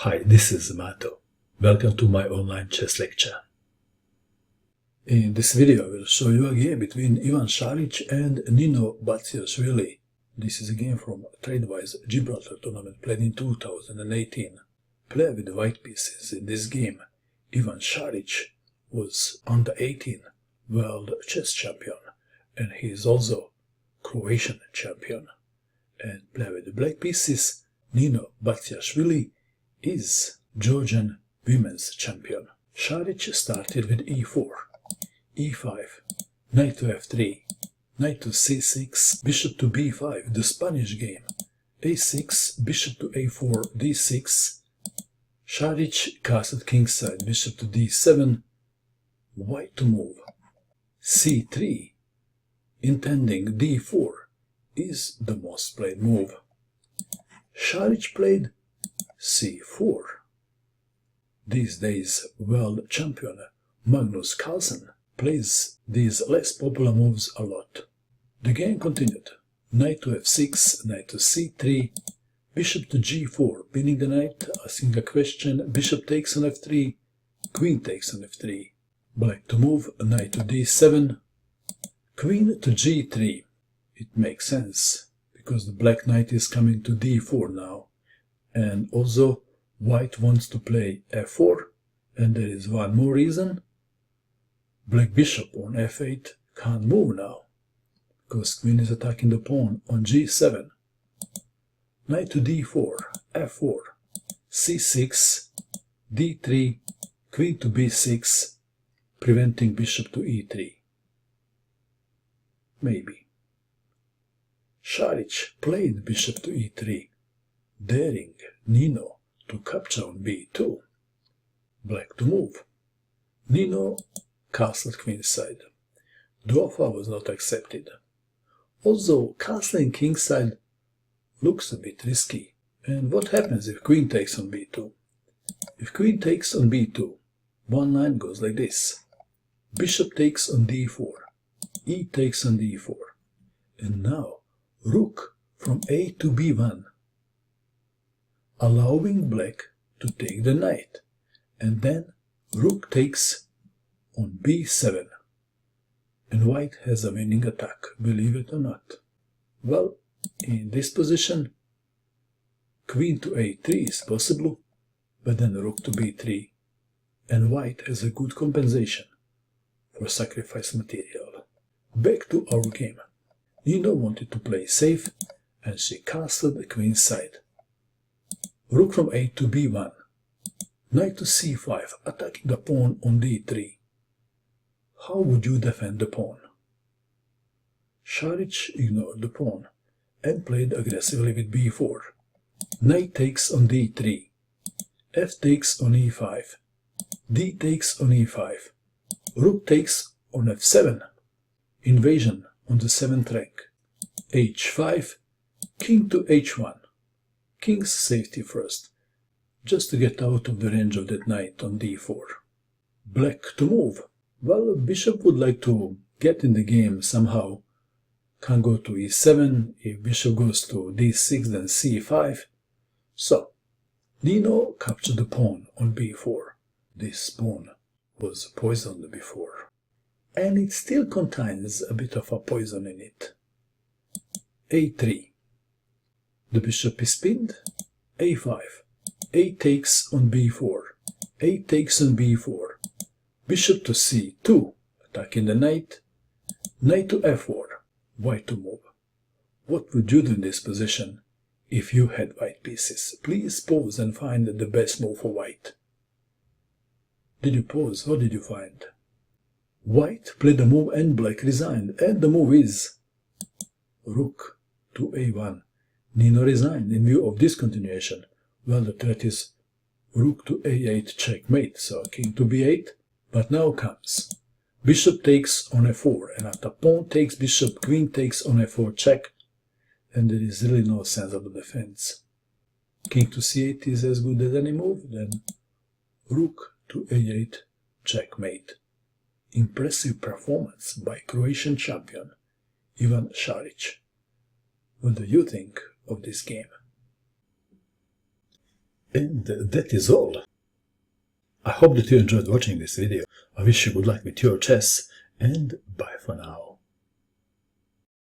Hi, this is Mato. Welcome to my online chess lecture. In this video I will show you a game between Ivan Saric and Nino Batsiashvili. This is a game from Tradewise Gibraltar tournament played in 2018. Player with white pieces in this game, Ivan Saric, was under 18 world chess champion, and he is also Croatian champion. And player with the black pieces, Nino Batsiashvili, is Georgian women's champion. Saric started with e4, e5, knight to f3, knight to c6, bishop to b5, the Spanish game, a6, bishop to a4, d6, Saric castled kingside, bishop to d7, white to move, c3, intending d4 is the most played move. Saric played c4. These days, world champion Magnus Carlsen plays these less popular moves a lot. The game continued. Knight to f6, knight to c3, bishop to g4, pinning the knight, asking a question, bishop takes on f3, queen takes on f3, black to move, knight to d7, queen to g3. It makes sense, because the black knight is coming to d4 now. And also, white wants to play f4, and there is one more reason. Black bishop on f8 can't move now, because queen is attacking the pawn on g7. Knight to d4, f4, c6, d3, queen to b6, preventing bishop to e3. Maybe. Saric played bishop to e3, daring Nino to capture on b2. Black to move. Nino castled queenside. The offer was not accepted. Also, castling kingside looks a bit risky. And what happens if queen takes on b2? If queen takes on b2, one line goes like this. Bishop takes on d4, e takes on d4, and now rook from a to b1, allowing black to take the knight, and then rook takes on b7, and white has a winning attack, believe it or not. Well, in this position, queen to a3 is possible, but then rook to b3, and white has a good compensation for sacrifice material. Back to our game. Nino wanted to play safe, and she castled the queen's side. Rook from a to b1, knight to c5, attacking the pawn on d3. How would you defend the pawn? Saric ignored the pawn and played aggressively with b4. Knight takes on d3, f takes on e5, d takes on e5, rook takes on f7, invasion on the 7th rank, h5, king to h1, king's safety first, just to get out of the range of that knight on d4. Black to move. Well, bishop would like to get in the game somehow. Can't go to e7, if bishop goes to d6 then c5. So, Nino captured the pawn on b4. This pawn was poisoned before, and it still contains a bit of a poison in it. a3. The bishop is pinned. a5. a takes on b4. a takes on b4. Bishop to c2, attacking the knight. Knight to f4, white to move. What would you do in this position if you had white pieces? Please pause and find the best move for white. Did you pause? What did you find? White played the move and black resigned, and the move is rook to a1. Nino resigned in view of this continuation. Well, the threat is rook to a8 checkmate, so king to b8. But now comes bishop takes on f4, and after pawn takes bishop, queen takes on f4 check, and there is really no sensible defense. King to c8 is as good as any move, then rook to a8 checkmate. Impressive performance by Croatian champion Ivan Saric. What do you think of this game? And that is all. I hope that you enjoyed watching this video. I wish you good luck with your chess, and bye for now.